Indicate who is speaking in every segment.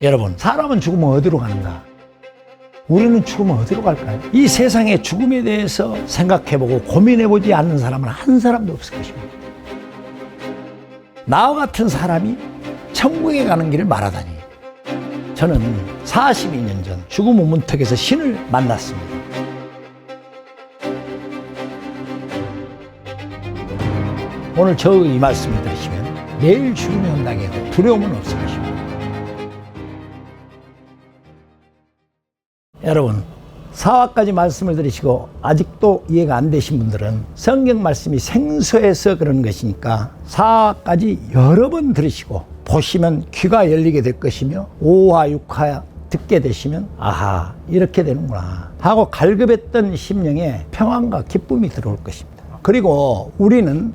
Speaker 1: 여러분, 사람은 죽으면 어디로 가는가? 우리는 죽으면 어디로 갈까요? 이 세상의 죽음에 대해서 생각해보고 고민해보지 않는 사람은 한 사람도 없을 것입니다. 나와 같은 사람이 천국에 가는 길을 말하다니. 저는 42년 전 죽음의 문턱에서 신을 만났습니다. 오늘 저의 이 말씀을 들으시면 내일 죽음이 온다고 해도 두려움은 없을 것입니다. 여러분, 4화까지 말씀을 들으시고 아직도 이해가 안 되신 분들은 성경 말씀이 생소해서 그런 것이니까 4화까지 여러 번 들으시고 보시면 귀가 열리게 될 것이며 5화, 6화 듣게 되시면 아하, 이렇게 되는구나 하고 갈급했던 심령에 평안과 기쁨이 들어올 것입니다. 그리고 우리는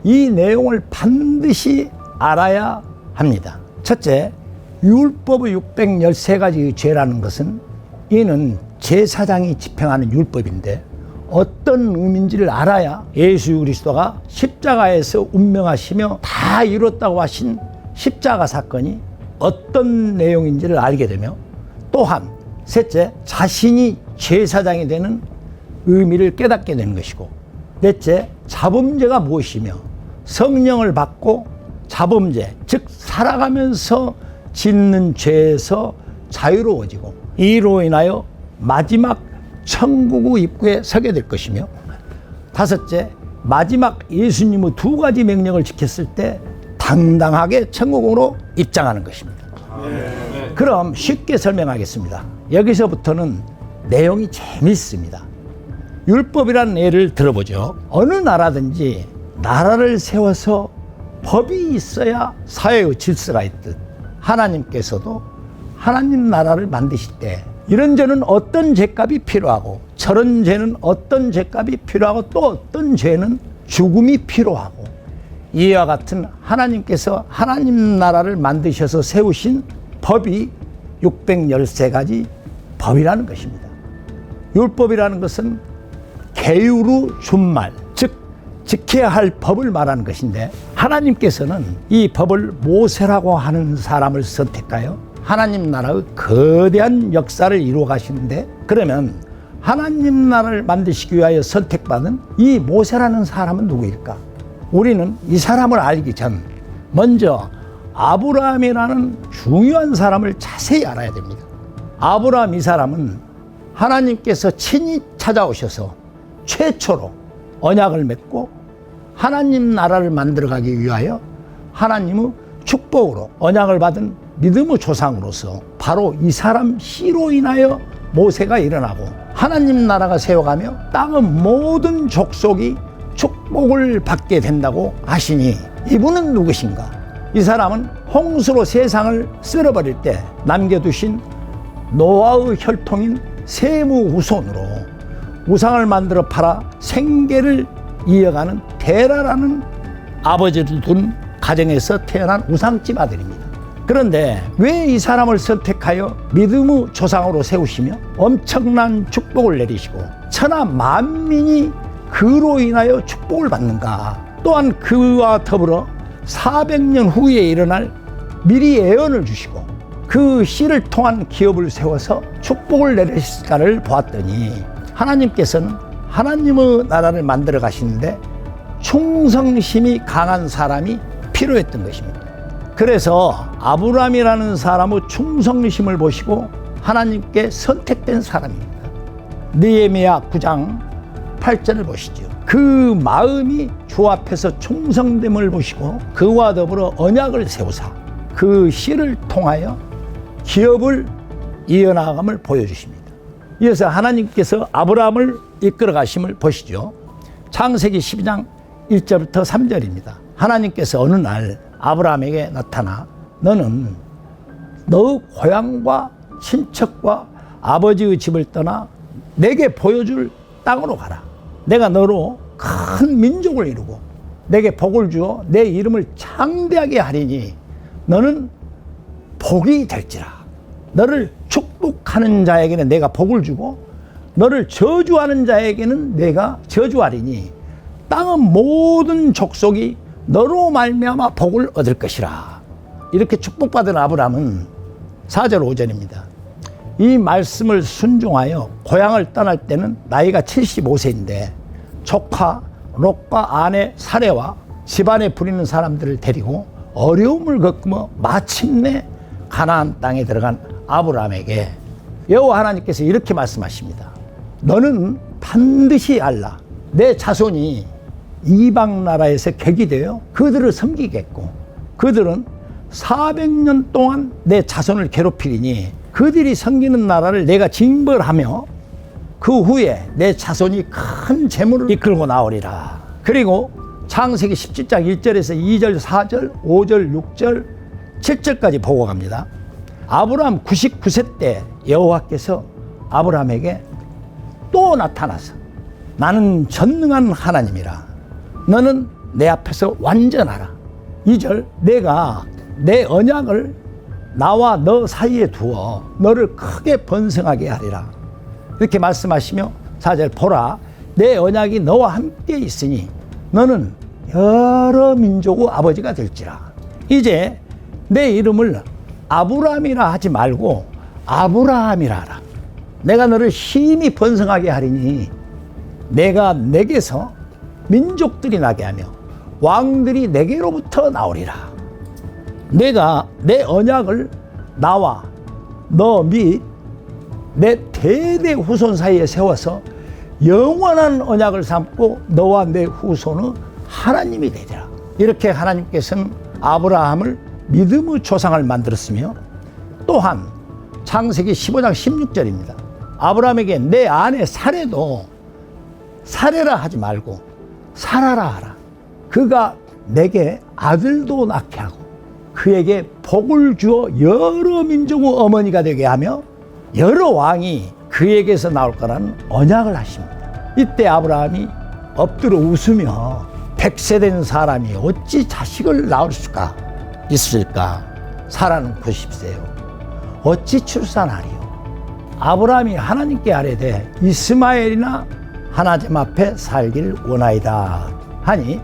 Speaker 1: 이 내용을 반드시 알아야 합니다. 첫째, 율법의 613가지의 죄라는 것은 이는 제사장이 집행하는 율법인데 어떤 의미인지를 알아야 예수 그리스도가 십자가에서 운명하시며 다 이뤘다고 하신 십자가 사건이 어떤 내용인지를 알게 되며, 또한 셋째, 자신이 제사장이 되는 의미를 깨닫게 되는 것이고, 넷째, 자범죄가 무엇이며 성령을 받고 자범죄, 즉 살아가면서 짓는 죄에서 자유로워지고 이로 인하여 마지막 천국의 입구에 서게 될 것이며, 다섯째, 마지막 예수님의 두 가지 명령을 지켰을 때 당당하게 천국으로 입장하는 것입니다. 그럼 쉽게 설명하겠습니다. 여기서부터는 내용이 재밌습니다. 율법이라는 예를 들어보죠. 어느 나라든지 나라를 세워서 법이 있어야 사회의 질서가 있듯 하나님께서도 하나님 나라를 만드실 때 이런 죄는 어떤 죄값이 필요하고 저런 죄는 어떤 죄값이 필요하고 또 어떤 죄는 죽음이 필요하고, 이와 같은 하나님께서 하나님 나라를 만드셔서 세우신 법이 613가지 법이라는 것입니다. 율법이라는 것은 계율의 준말, 즉 지켜야 할 법을 말하는 것인데, 하나님께서는 이 법을 모세라고 하는 사람을 선택하여 하나님 나라의 거대한 역사를 이루어 가시는데, 그러면 하나님 나라를 만드시기 위하여 선택받은 이 모세라는 사람은 누구일까? 우리는 이 사람을 알기 전 먼저 아브라함이라는 중요한 사람을 자세히 알아야 됩니다. 아브라함, 이 사람은 하나님께서 친히 찾아오셔서 최초로 언약을 맺고 하나님 나라를 만들어가기 위하여 하나님의 축복으로 언약을 받은 믿음의 조상으로서 바로 이 사람 씨로 인하여 모세가 일어나고 하나님 나라가 세워가며 땅의 모든 족속이 축복을 받게 된다고 하시니, 이분은 누구신가? 이 사람은 홍수로 세상을 쓸어버릴 때 남겨두신 노아의 혈통인 셈의 후손으로 우상을 만들어 팔아 생계를 이어가는 데라라는 아버지를 둔 가정에서 태어난 우상집 아들입니다. 그런데 왜 이 사람을 선택하여 믿음의 조상으로 세우시며 엄청난 축복을 내리시고 천하 만민이 그로 인하여 축복을 받는가? 또한 그와 더불어 400년 후에 일어날 미리 예언을 주시고 그 씨를 통한 기업을 세워서 축복을 내리실까를 보았더니, 하나님께서는 하나님의 나라를 만들어 가시는데 충성심이 강한 사람이 필요했던 것입니다. 그래서 아브라함이라는 사람의 충성심을 보시고 하나님께 선택된 사람입니다. 느헤미야 9장 8절을 보시죠. 그 마음이 주 앞에서 충성됨을 보시고 그와 더불어 언약을 세우사 그 씨를 통하여 기업을 이어나감을 보여주십니다. 이어서 하나님께서 아브라함을 이끌어 가심을 보시죠. 창세기 12장 1절부터 3절입니다. 하나님께서 어느 날 아브라함에게 나타나 너는 너 고향과 친척과 아버지의 집을 떠나 내게 보여줄 땅으로 가라. 내가 너로 큰 민족을 이루고 내게 복을 주어 내 이름을 창대하게 하리니 너는 복이 될지라. 너를 축복하는 자에게는 내가 복을 주고 너를 저주하는 자에게는 내가 저주하리니 땅의 모든 족속이 너로 말미암아 복을 얻을 것이라. 이렇게 축복받은 아브라함은 4절 5절입니다. 이 말씀을 순종하여 고향을 떠날 때는 나이가 75세인데 조카 롯과 아내 사레와 집안에 부리는 사람들을 데리고 어려움을 겪으며 마침내 가나안 땅에 들어간 아브라함에게 여호와 하나님께서 이렇게 말씀하십니다. 너는 반드시 알라. 내 자손이 이방 나라에서 객이 되어 그들을 섬기겠고 그들은 400년 동안 내 자손을 괴롭히리니 그들이 섬기는 나라를 내가 징벌하며 그 후에 내 자손이 큰 재물을 이끌고 나오리라. 그리고 창세기 17장 1절에서 2절, 4절, 5절, 6절, 7절까지 보고 갑니다. 아브라함 99세 때 여호와께서 아브라함에게 또 나타나서 나는 전능한 하나님이라. 너는 내 앞에서 완전하라. 2절 내가 내 언약을 나와 너 사이에 두어 너를 크게 번성하게 하리라. 이렇게 말씀하시며 4절 보라 내 언약이 너와 함께 있으니 너는 여러 민족의 아버지가 될지라. 이제 내 이름을 아브라함이라 하지 말고 아브라함이라 하라. 내가 너를 힘이 번성하게 하리니 내가 내게서 민족들이 나게 하며 왕들이 내게로부터 나오리라. 내가 내 언약을 나와 너 및 내 대대 후손 사이에 세워서 영원한 언약을 삼고 너와 내 후손의 하나님이 되리라. 이렇게 하나님께서는 아브라함을 믿음의 조상을 만들었으며 또한 창세기 15장 16절입니다. 아브라함에게 내 아내 사레도 사레라 하지 말고 사라라 하라. 그가 내게 아들도 낳게 하고 그에게 복을 주어 여러 민족의 어머니가 되게 하며 여러 왕이 그에게서 나올 거라는 언약을 하십니다. 이때 아브라함이 엎드려 웃으며 100세 된 사람이 어찌 자식을 낳을 수가 있을까? 사라는 90세요. 어찌 출산하리요? 아브라함이 하나님께 아뢰되 이스마엘이나 하나님 앞에 살길 원하이다 하니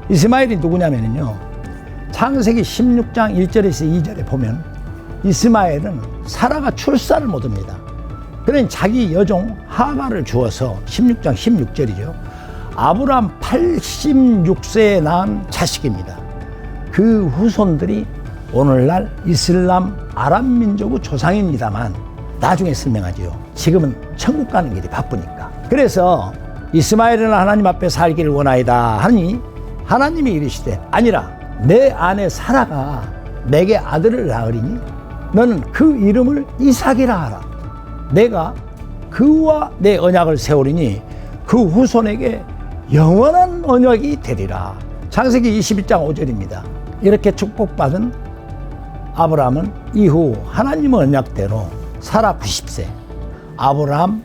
Speaker 1: 이스마엘이 누구냐면요, 창세기 16장 1절에서 2절에 보면 이스마엘은 사라가 출산을 못합니다. 그러니 자기 여종 하가를 주어서 16장 16절이죠. 아브라함 86세에 낳은 자식입니다. 그 후손들이 오늘날 이슬람 아랍 민족의 조상입니다만 나중에 설명하지요. 지금은 천국 가는 길이 바쁘니까. 그래서 이스마엘은 하나님 앞에 살기를 원하이다 하니 하나님이 이르시되 아니라 내 아내 사라가 내게 아들을 낳으리니 너는 그 이름을 이삭이라 하라. 내가 그와 내 언약을 세우리니 그 후손에게 영원한 언약이 되리라. 창세기 21장 5절입니다. 이렇게 축복받은 아브라함은 이후 하나님의 언약대로 사라 90세, 아브라함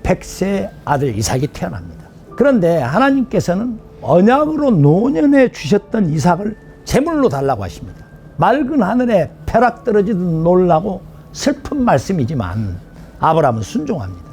Speaker 1: 100세의 아들 이삭이 태어납니다. 그런데 하나님께서는 언약으로 노년에 주셨던 이삭을 제물로 달라고 하십니다. 맑은 하늘에 벼락 떨어지듯 놀라고 슬픈 말씀이지만 아브라함은 순종합니다.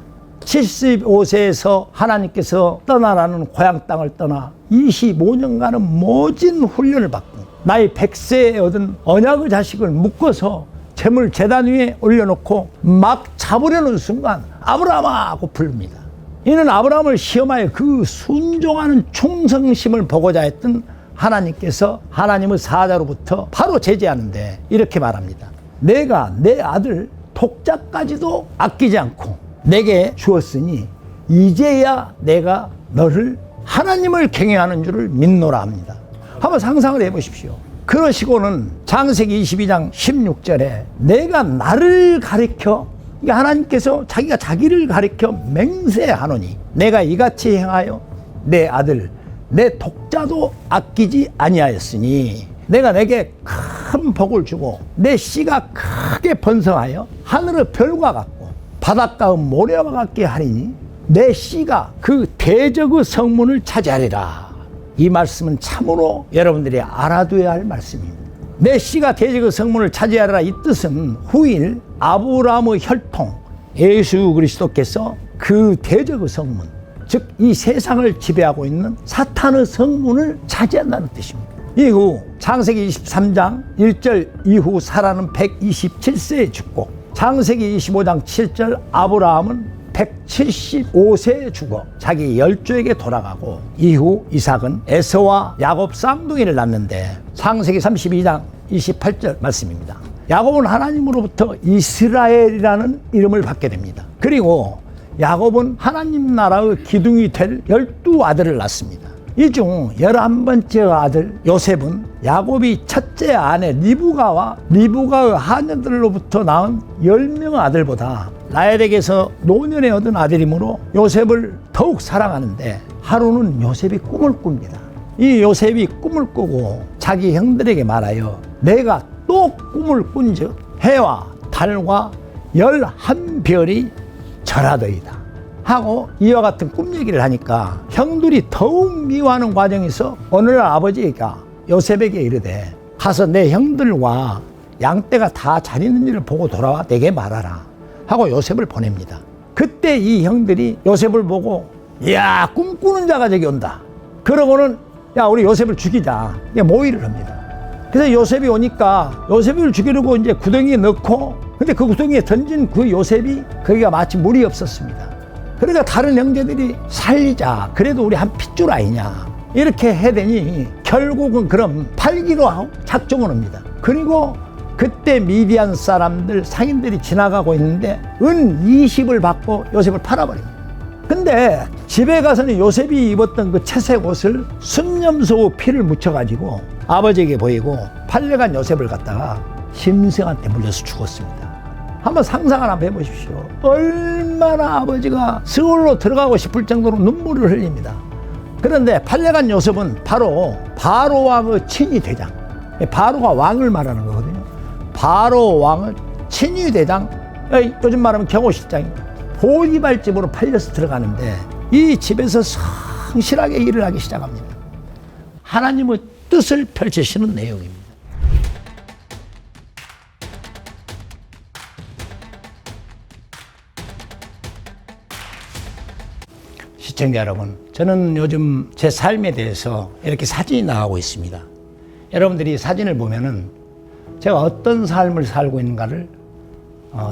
Speaker 1: 75세에서 하나님께서 떠나라는 고향 땅을 떠나 25년간은 모진 훈련을 받고 나이 100세에 얻은 언약의 자식을 묶어서 제물 제단 위에 올려놓고 막 잡으려는 순간 아브라함아 하고 부릅니다. 이는 아브라함을 시험하여 그 순종하는 충성심을 보고자 했던 하나님께서 하나님의 사자로부터 바로 제지하는데 이렇게 말합니다. 내가 내 아들 독자까지도 아끼지 않고 내게 주었으니 이제야 내가 너를 하나님을 경외하는 줄을 믿노라 합니다. 한번 상상을 해보십시오. 그러시고는 창세기 22장 16절에 내가 나를 가리켜, 하나님께서 자기가 자기를 가리켜 맹세하노니 내가 이같이 행하여 내 아들 내 독자도 아끼지 아니하였으니 내가 내게 큰 복을 주고 내 씨가 크게 번성하여 하늘의 별과 같고 바닷가의 모래와 같게 하리니 내 씨가 그 대적의 성문을 차지하리라. 이 말씀은 참으로 여러분들이 알아둬야 할 말씀입니다. 내 씨가 대적의 성문을 차지하리라. 이 뜻은 후일 아브라함의 혈통 예수 그리스도께서 그 대적의 성문, 즉 이 세상을 지배하고 있는 사탄의 성문을 차지한다는 뜻입니다. 이후 창세기 23장 1절 이후 사라는 127세에 죽고 창세기 25장 7절 아브라함은 175세에 죽어 자기 열조에게 돌아가고 이후 이삭은 에서와 야곱 쌍둥이를 낳는데 창세기 32장 28절 말씀입니다. 야곱은 하나님으로부터 이스라엘이라는 이름을 받게 됩니다. 그리고 야곱은 하나님 나라의 기둥이 될 12아들을 낳습니다. 이 중 11번째 아들 요셉은 야곱이 첫째 아내 리브가와 리브가의 하녀들로부터 낳은 10명의 아들보다 라헬에게서 노년에 얻은 아들이므로 요셉을 더욱 사랑하는데 하루는 요셉이 꿈을 꿉니다. 이 요셉이 꿈을 꾸고 자기 형들에게 말하여 내가 또 꿈을 꾼즉 해와 달과 11별이 절하더이다 하고 이와 같은 꿈 얘기를 하니까 형들이 더욱 미워하는 과정에서 어느 날 아버지가 요셉에게 이르되 가서 내 형들과 양떼가 다 잘 있는지를 보고 돌아와 내게 말하라 하고 요셉을 보냅니다. 그때 이 형들이 요셉을 보고 이야 꿈꾸는 자가 저기 온다 그러고는 야 우리 요셉을 죽이자 모의를 합니다. 그래서 요셉이 오니까 요셉을 죽이려고 이제 구덩이에 넣고 근데 그 구덩이에 던진 그 요셉이 거기가 마치 물이 없었습니다. 그러니까 다른 형제들이 살리자 그래도 우리 한 핏줄 아니냐 이렇게 해대니 결국은 그럼 팔기로 하고 작정을 합니다. 그리고 그때 미디안 사람들 상인들이 지나가고 있는데 은 20을 받고 요셉을 팔아버립니다. 근데 집에 가서는 요셉이 입었던 그 채색 옷을 순념소 피를 묻혀가지고 아버지에게 보이고 팔려간 요셉을 갖다가 심생한테 물려서 죽었습니다. 한번 상상을 한번 해보십시오. 얼마나 아버지가 서울로 들어가고 싶을 정도로 눈물을 흘립니다. 그런데 팔려간 요셉은 바로 바로 왕의 친위 대장, 바로가 왕을 말하는 거거든요. 바로 왕의 친위 대장, 요즘 말하면 경호실장입니다. 보리발집으로 팔려서 들어가는데 이 집에서 성실하게 일을 하기 시작합니다. 하나님의 뜻을 펼치시는 내용입니다. 시청자 여러분, 저는 요즘 제 삶에 대해서 이렇게 사진이 나가고 있습니다. 여러분들이 사진을 보면은 제가 어떤 삶을 살고 있는가를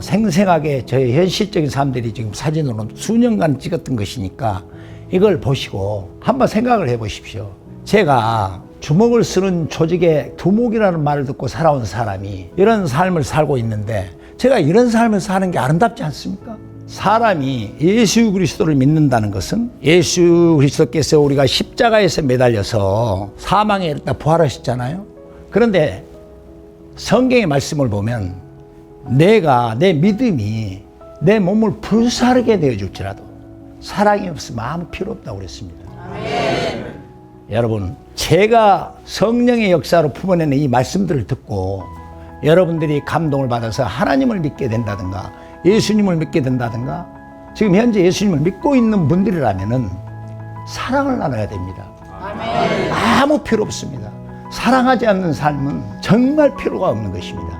Speaker 1: 생생하게 저의 현실적인 삶들이 지금 사진으로 수년간 찍었던 것이니까 이걸 보시고 한번 생각을 해 보십시오. 제가 주먹을 쓰는 조직의 두목이라는 말을 듣고 살아온 사람이 이런 삶을 살고 있는데 제가 이런 삶을 사는 게 아름답지 않습니까? 사람이 예수 그리스도를 믿는다는 것은 예수 그리스도께서 우리가 십자가에서 매달려서 사망에 이르다 부활하셨잖아요. 그런데 성경의 말씀을 보면 내가 내 믿음이 내 몸을 불사르게 내어줄지라도 사랑이 없으면 아무 필요 없다고 그랬습니다. 아멘. 여러분, 제가 성령의 역사로 품어내는 이 말씀들을 듣고 여러분들이 감동을 받아서 하나님을 믿게 된다든가 예수님을 믿게 된다든가 지금 현재 예수님을 믿고 있는 분들이라면은 사랑을 나눠야 됩니다. 아멘. 아무 필요 없습니다. 사랑하지 않는 삶은 정말 필요가 없는 것입니다.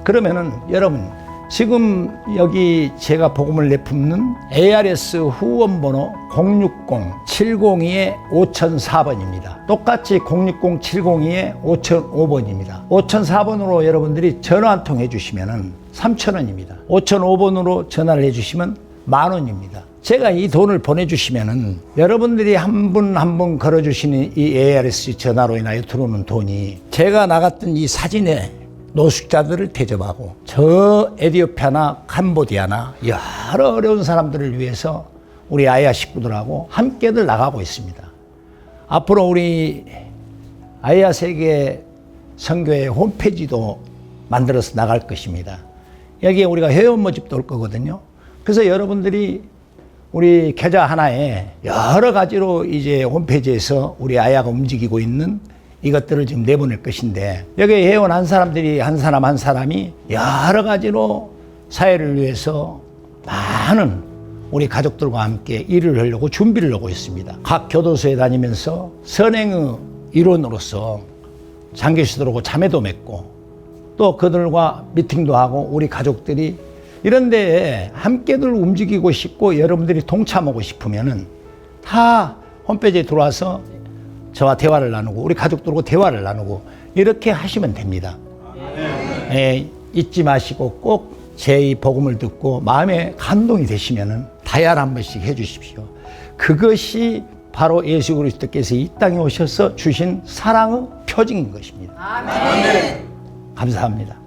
Speaker 1: 그러면은 여러분 지금 여기 제가 복음을 내품는 ARS 후원번호 060-702-5004번입니다. 똑같이 060-702-5005번입니다. 5004번으로 여러분들이 전화 한 통 해주시면은 3,000원입니다. 5005번으로 전화를 해주시면 10,000원입니다. 제가 이 돈을 보내주시면은 여러분들이 한 분 한 분 걸어주시는 이 ARS 전화로 인하여 들어오는 돈이 제가 나갔던 이 사진에 노숙자들을 대접하고 저 에티오피아나 캄보디아나 여러 어려운 사람들을 위해서 우리 아야 식구들하고 함께들 나가고 있습니다. 앞으로 우리 아야 세계 선교회 홈페이지도 만들어서 나갈 것입니다. 여기에 우리가 회원 모집도 올 거거든요. 그래서 여러분들이 우리 계좌 하나에 여러 가지로 이제 홈페이지에서 우리 아야가 움직이고 있는 이것들을 지금 내보낼 것인데 여기에 회원한 사람들이 한 사람 한 사람이 여러 가지로 사회를 위해서 많은 우리 가족들과 함께 일을 하려고 준비를 하고 있습니다. 각 교도소에 다니면서 선행의 일원으로서 장교수들하고 자매도 맺고 또 그들과 미팅도 하고 우리 가족들이 이런 데에 함께들 움직이고 싶고 여러분들이 동참하고 싶으면은 다 홈페이지에 들어와서 저와 대화를 나누고 우리 가족들과 대화를 나누고 이렇게 하시면 됩니다. 예, 잊지 마시고 꼭 제 이 복음을 듣고 마음에 감동이 되시면은 다이아를 한 번씩 해주십시오. 그것이 바로 예수 그리스도께서 이 땅에 오셔서 주신 사랑의 표징인 것입니다. 아멘. 감사합니다.